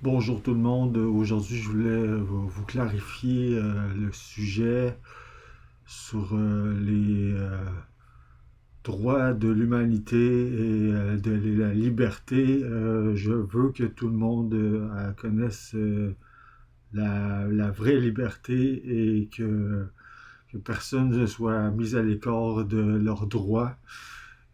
Bonjour tout le monde. Aujourd'hui, je voulais vous clarifier le sujet sur les droits de l'humanité et de la liberté. Je veux que tout le monde connaisse la vraie liberté et que personne ne soit mis à l'écart de leurs droits.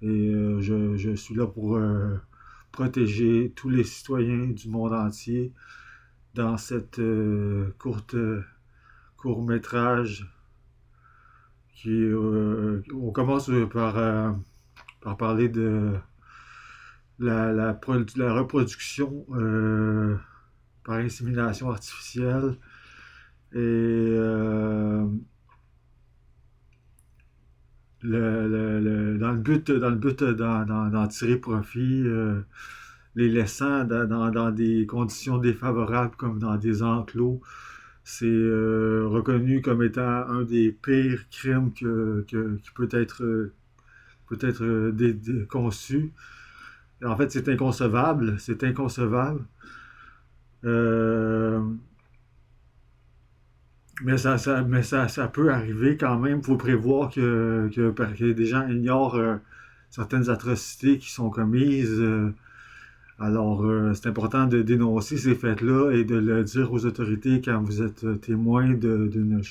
Et je suis là pour protéger tous les citoyens du monde entier dans cette court métrage on commence par parler de la reproduction par insémination artificielle et dans le but d'en tirer profit, les laissant dans des conditions défavorables comme dans des enclos. C'est reconnu comme étant un des pires crimes qui peut être conçu. En fait, c'est inconcevable. C'est inconcevable. Euh, ça peut arriver quand même. Il faut prévoir que des gens ignorent certaines atrocités qui sont commises. Alors, c'est important de dénoncer ces faits-là et de le dire aux autorités quand vous êtes témoin d'un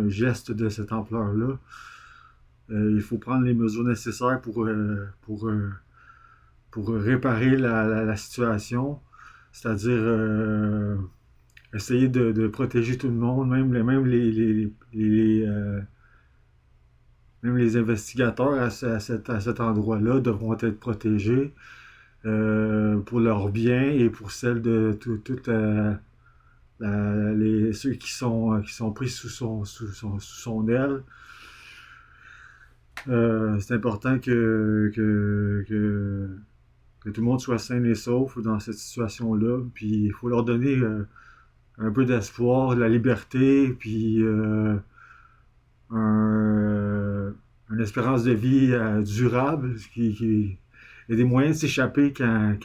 geste de cette ampleur-là. Il faut prendre les mesures nécessaires pour réparer la situation, c'est-à-dire essayer de protéger tout le monde, même les investigateurs à cet endroit-là devront être protégés pour leur bien et pour celle de toute ceux qui sont pris sous son aile. C'est important que tout le monde soit sain et sauf dans cette situation-là. Puis il faut leur donner un peu d'espoir, de la liberté, puis une espérance de vie durable, et des moyens de s'échapper quand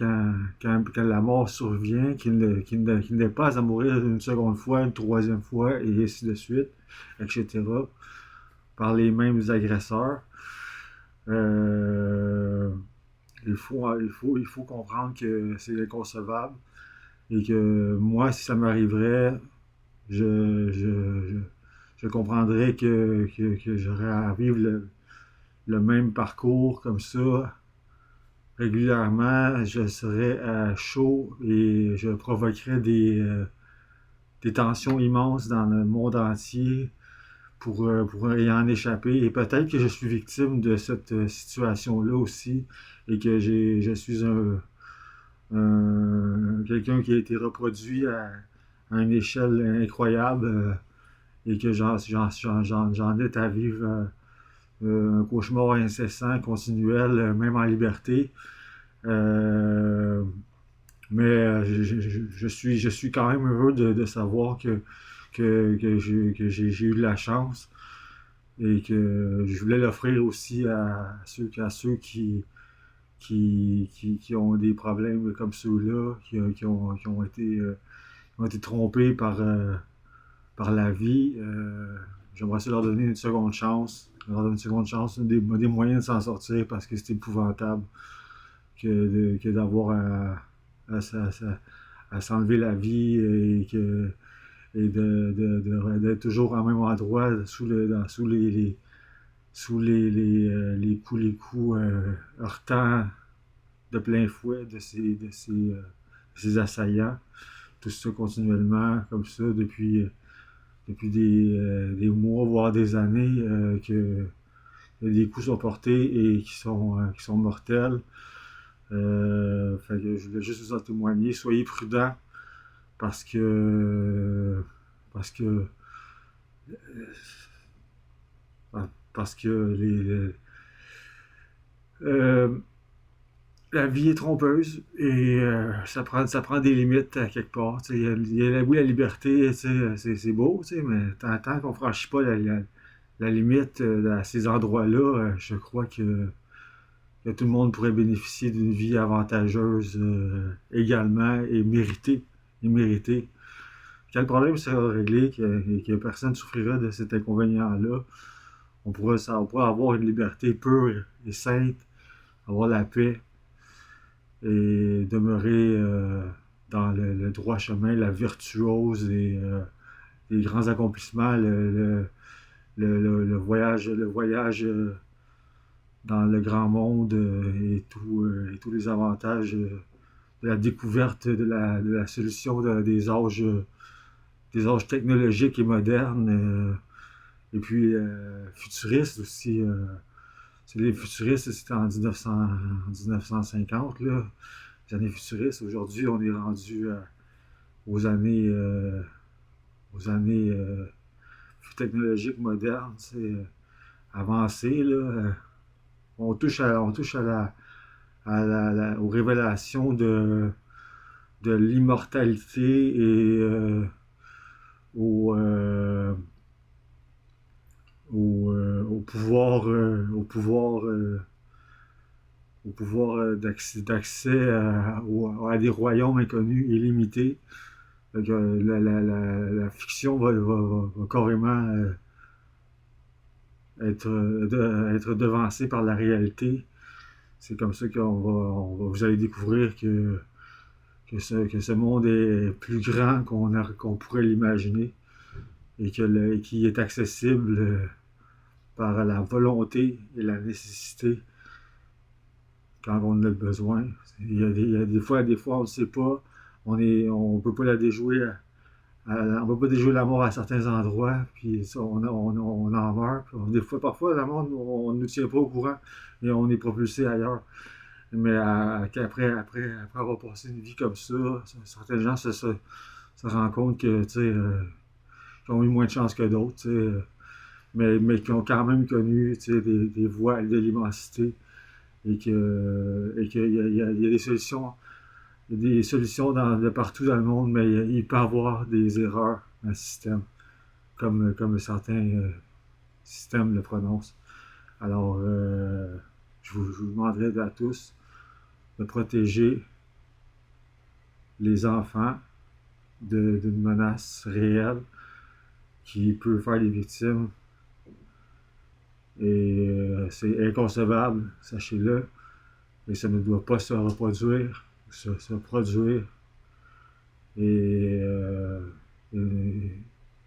la mort survient, qu'il n'ait pas à mourir une seconde fois, une troisième fois, et ainsi de suite, etc., par les mêmes agresseurs. Euh, il faut comprendre que c'est inconcevable et que moi, si ça m'arriverait, je, je, je, je comprendrais que j'aurais à vivre le même parcours comme ça régulièrement. Je serais à chaud et je provoquerais des tensions immenses dans le monde entier pour y en échapper. Et peut-être que je suis victime de cette situation-là aussi et que je suis quelqu'un qui a été reproduit à une échelle incroyable et que j'en ai à vivre un cauchemar incessant, continuel, même en liberté. Euh, je suis quand même heureux de savoir que j'ai eu de la chance et que je voulais l'offrir aussi à ceux qui ont des problèmes comme ceux-là, qui ont été trompés par la vie. J'aimerais ça leur donner une seconde chance, leur donner une seconde chance, des moyens de s'en sortir parce que c'est épouvantable que d'avoir à s'enlever la vie et d'être toujours au même endroit sous les coups heurtants de plein fouet de ces assaillants. Tout ça continuellement, comme ça, depuis des mois, voire des années, que des coups sont portés et qui sont mortels. Fait que je voulais juste vous en témoigner. Soyez prudents parce parce que parce que euh, la vie est trompeuse et ça prend des limites à quelque part. Oui, la liberté, c'est beau, mais tant qu'on franchit pas la limite à ces endroits-là, je crois que que tout le monde pourrait bénéficier d'une vie avantageuse également et méritée. Quand le problème sera réglé, que personne ne souffrira de cet inconvénient-là, on pourra avoir une liberté pure et sainte, avoir la paix et demeurer dans le droit chemin, la virtuose et les grands accomplissements, le voyage dans le grand monde et tous les avantages de la découverte de la solution des âges technologiques et modernes, et puis futuristes aussi. Les futuristes, c'était en 1950, là. Les années futuristes. Aujourd'hui, on est rendu aux années, technologiques modernes, avancées, là. On touche aux révélations de l'immortalité et au, au pouvoir d'accès à des royaumes inconnus et limités. Donc, la fiction va carrément être devancée par la réalité. C'est comme ça vous allez découvrir que ce monde est plus grand qu'on pourrait l'imaginer et qui est accessible par la volonté et la nécessité quand on a besoin. Il y a des fois, on ne sait pas, on peut pas la déjouer, on peut pas déjouer la mort à certains endroits, puis ça, on en meurt. Des fois, parfois, la mort, on ne nous tient pas au courant et on est propulsé ailleurs. Mais après avoir passé une vie comme ça, certains gens se rendent compte que, qu'ils ont eu moins de chance que d'autres, mais qui ont quand même connu, des voies de l'immensité et qu'il y a des solutions. Il y a des solutions de partout dans le monde, mais il peut y avoir des erreurs dans le système, comme certains systèmes le prononcent. Alors, je vous demanderai à tous de protéger les enfants d'une menace réelle qui peut faire des victimes. Et c'est inconcevable, sachez-le, et ça ne doit pas se reproduire, se produire. Et,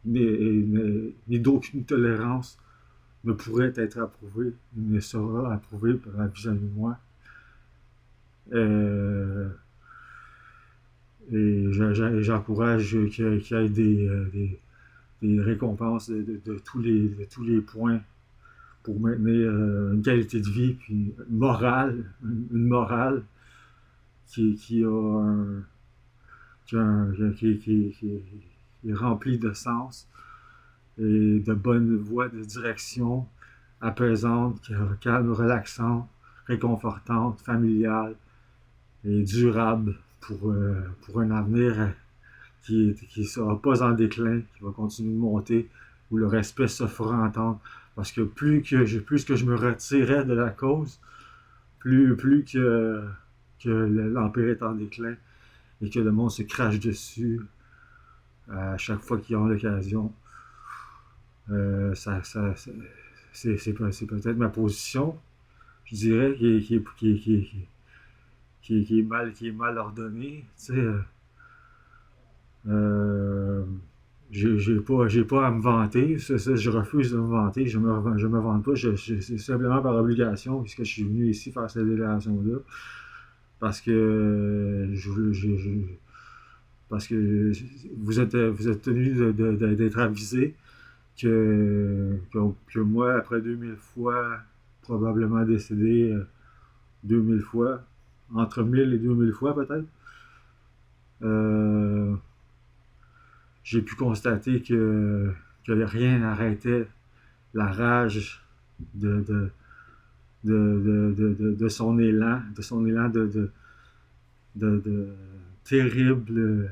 ni d'aucune tolérance ne pourrait être approuvée, ne sera approuvée par vis-à-vis de moi. Et j'encourage qu'il y ait des récompenses de tous les points pour maintenir une qualité de vie, puis une morale qui est remplie de sens et de bonnes voies de direction apaisantes, calmes, relaxantes, réconfortantes, familiales et durables pour un avenir qui ne sera pas en déclin, qui va continuer de monter, où le respect se fera entendre. Parce que plus que je me retirais de la cause, plus que l'Empire est en déclin et que le monde se crache dessus à chaque fois qu'ils ont l'occasion. C'est peut-être ma position, je dirais, qui est mal ordonnée. J'ai pas à me vanter, je refuse de me vanter, je me vante pas, c'est simplement par obligation, puisque je suis venu ici faire cette délégation-là, parce que parce que vous êtes tenu d'être avisé que moi, après 2000 fois, probablement décédé 2000 fois, entre 1000 et 2000 fois peut-être, j'ai pu constater que rien n'arrêtait la rage de son élan, de terrible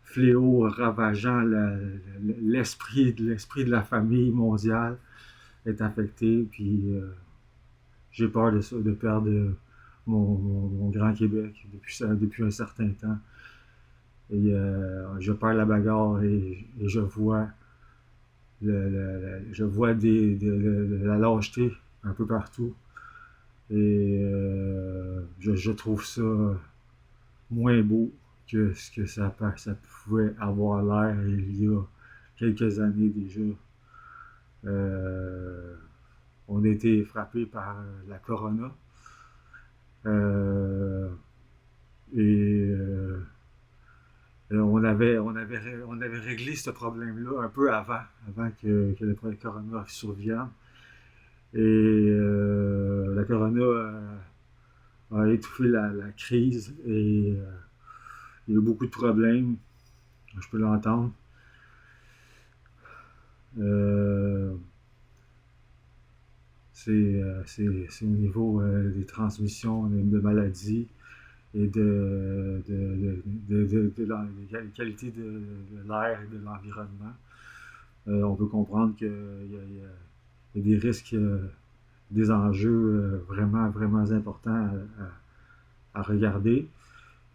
fléau ravageant l'esprit de la famille mondiale est affecté, puis j'ai peur de ça, de perdre mon Grand Québec depuis un certain temps. Et je perds la bagarre et je vois de la lâcheté un peu partout. Et je trouve ça moins beau que ce que ça pouvait avoir l'air il y a quelques années déjà. Euh, on a été frappé par la corona. Euh, et on avait réglé ce problème-là un peu avant que le corona survienne. Et la corona a étouffé la crise et il y a eu beaucoup de problèmes, je peux l'entendre. Euh, c'est au niveau des transmissions de maladies et de la qualité de l'air et de l'environnement. On peut comprendre qu'il y a des risques, des enjeux vraiment, vraiment importants à regarder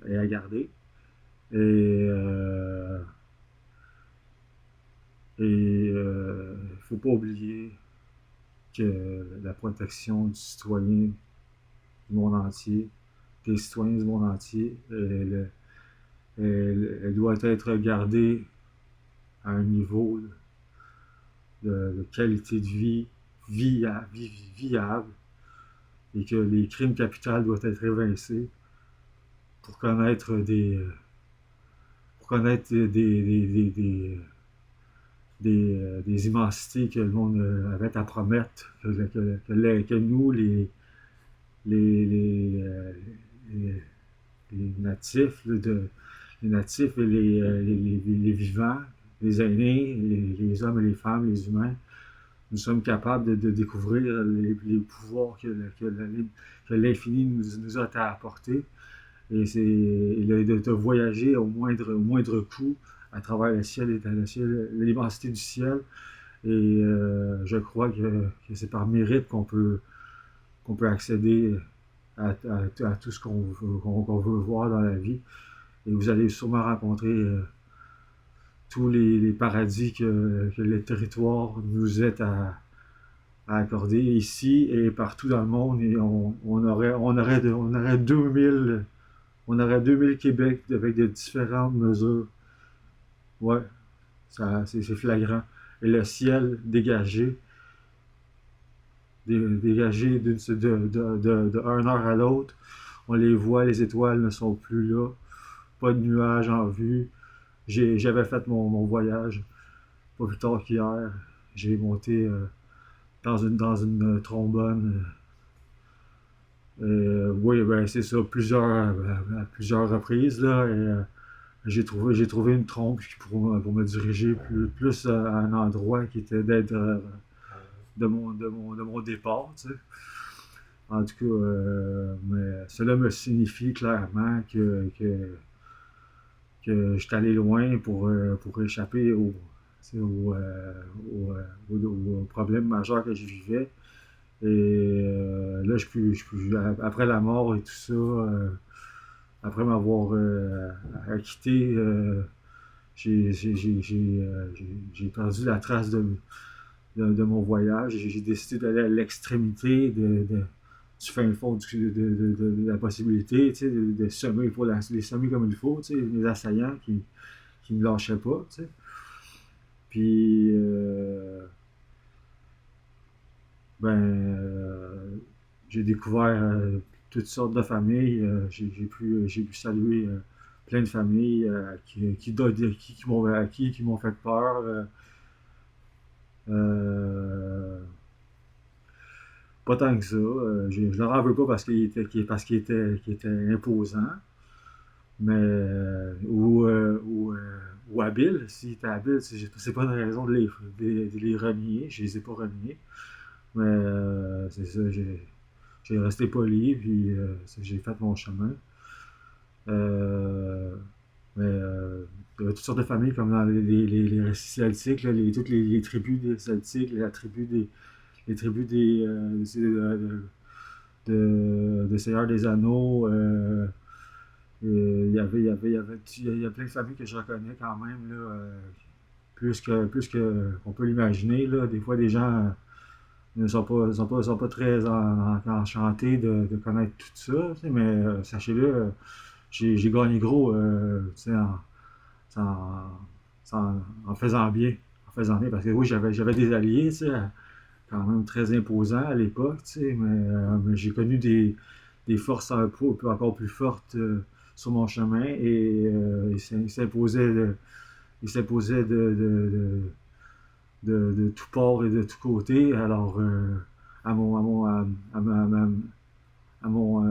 et à garder. Et faut pas oublier que la protection du citoyen du monde entier, des citoyens du monde entier, elle doit être gardée à un niveau de qualité de vie viable et que les crimes capitaux doivent être évincés pour connaître des immensités que le monde avait à promettre, que nous, les, les, euh, les, les natifs, les natifs et les vivants, les aînés, les hommes et les femmes, les humains, nous sommes capables de découvrir les pouvoirs que l'infini nous a apportés. Et de voyager au moindre coup à travers le ciel l'immensité du ciel. Et je crois que c'est par mérite qu'on peut accéder à tout ce qu'on veut voir dans la vie. Et vous allez sûrement rencontrer tous les paradis que le territoire nous est à accorder ici et partout dans le monde. Et on aurait 2000 Québec avec de différentes mesures. Ouais, c'est flagrant. Et le ciel dégagé, dégagé de 1 heure à l'autre. On les voit, les étoiles ne sont plus là. Pas de nuages en vue. J'avais fait mon voyage pas plus tard qu'hier. J'ai monté dans une trombone. Oui, ben, c'est ça, à plusieurs reprises. Là, et, j'ai trouvé une trompe pour me diriger plus à un endroit qui était d'être de mon départ. Tu sais. En tout cas, mais cela me signifie clairement que je suis allé loin pour échapper au problème majeur que je vivais. Et là, après la mort et tout ça, après m'avoir acquitté, j'ai perdu la trace de mon voyage. J'ai décidé d'aller à l'extrémité du fin fond de la possibilité, tu sais, de semer, les semer comme il faut, tu sais, les assaillants qui ne lâchaient pas, tu sais. Puis, ben, j'ai découvert toutes sortes de familles. J'ai pu saluer plein de familles qui m'ont fait peur. Euh, Pas tant que ça. Je leur en veux pas qu'il était imposant, mais ou habile. S'il était habile, c'est pas une raison de les renier. Je les ai pas reniés. Mais c'est ça, j'ai resté poli, puis j'ai fait mon chemin. Euh, mais il y a toutes sortes de familles, comme dans les récits celtiques, là, toutes les tribus des celtiques, les tribus des de Seigneur des Anneaux. Il y a plein de familles que je reconnais quand même, là, plus que on peut l'imaginer. Là. Des fois, les gens sont pas très enchantés de connaître tout ça, tu sais, mais sachez-le, j'ai gagné gros tu sais, en, en faisant bien. En faisant bien, parce que oui, j'avais des alliés, tu sais, quand même très imposants à l'époque, tu sais, mais j'ai connu des forces encore plus fortes sur mon chemin et il s'imposait de tout port et de tous côtés. Alors, à mon, à mon, à mon,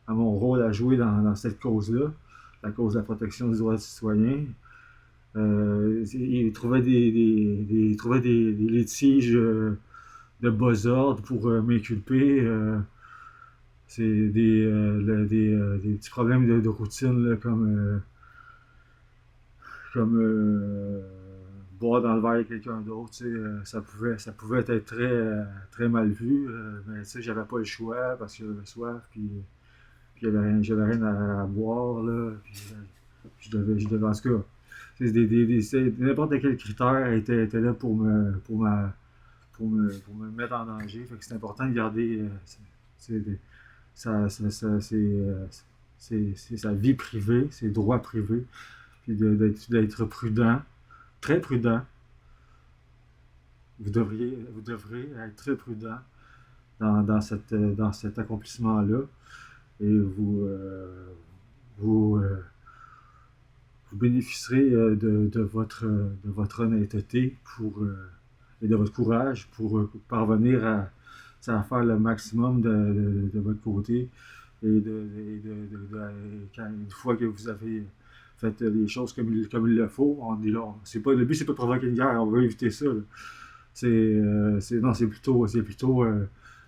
à mon rôle à jouer dans cette cause-là, la cause de la protection des droits des citoyens, il trouvait il trouvait des litiges de bas ordre pour m'inculper. C'est des petits problèmes de routine là, comme boire dans le verre de quelqu'un d'autre, tu sais, ça pouvait être très mal vu, mais tu sais, j'avais pas le choix parce que j'avais soif, puis j'avais rien à boire, là, puis je devais, en tout cas, n'importe quel critère était là pour me mettre en danger, fait que c'est important de garder c'est sa vie privée, ses droits privés, puis d'être prudent, très prudent. Vous devrez être très prudent dans cet accomplissement-là et vous, vous bénéficierez de votre honnêteté et de votre courage pour parvenir à faire le maximum de votre côté une fois que vous avez fait les choses comme il le faut, c'est pas, le but c'est pas de provoquer une guerre, on veut éviter ça. Là. Non, c'est plutôt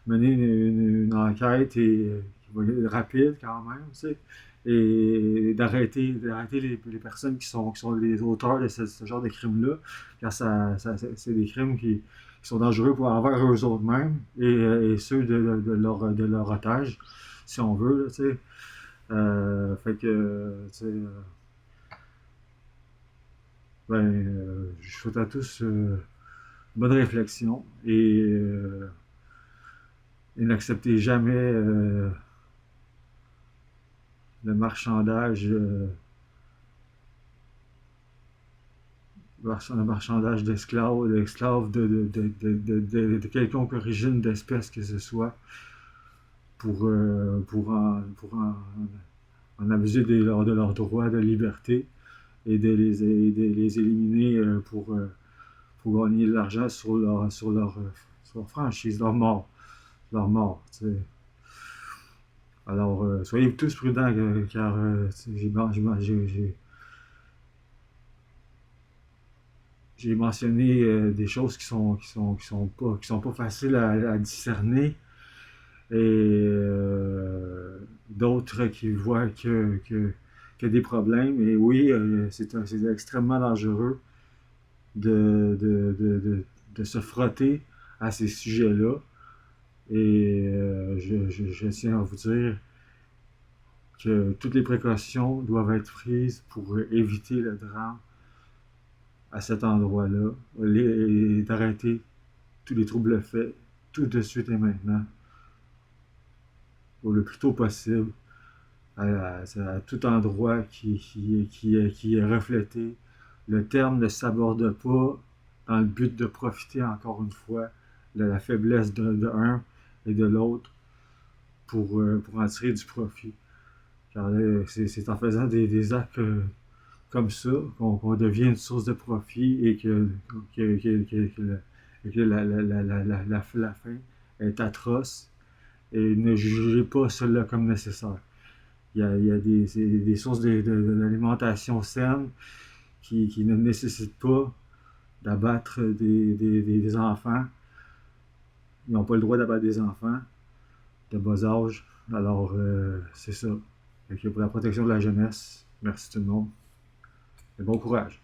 mener une enquête qui va être rapide quand même, tu sais, et d'arrêter les personnes qui sont les auteurs de ce genre de crimes-là, car c'est des crimes qui sont dangereux envers eux autres mêmes et ceux de leur otage, si on veut, là, tu sais. Fait que, tu sais, je souhaite à tous bonne réflexion et n'acceptez jamais le marchandage, d'esclaves de quelconque origine d'espèce que ce soit pour en abuser de leurs droits de liberté et de les éliminer pour gagner de l'argent sur leur franchise, leur mort. T'sais. Alors, soyez tous prudents, car j'ai mentionné des choses qui sont pas faciles à discerner et d'autres qui voient que des problèmes. Et oui, c'est extrêmement dangereux de se frotter à ces sujets-là. Et je tiens à vous dire que toutes les précautions doivent être prises pour éviter le drame à cet endroit-là et d'arrêter tous les troubles faits tout de suite et maintenant, au le plus tôt possible, à tout endroit qui est reflété. Le terme ne s'aborde pas dans le but de profiter encore une fois de la faiblesse de un et de l'autre pour en tirer du profit. Car c'est en faisant des actes comme ça qu'on devient une source de profit et que la fin est atroce. Et ne jugez pas cela comme nécessaire. Il y a des sources d'alimentation saine qui ne nécessitent pas d'abattre des enfants. Ils n'ont pas le droit d'abattre des enfants de bas âge. Alors, c'est ça. Pour la protection de la jeunesse, merci tout le monde et bon courage.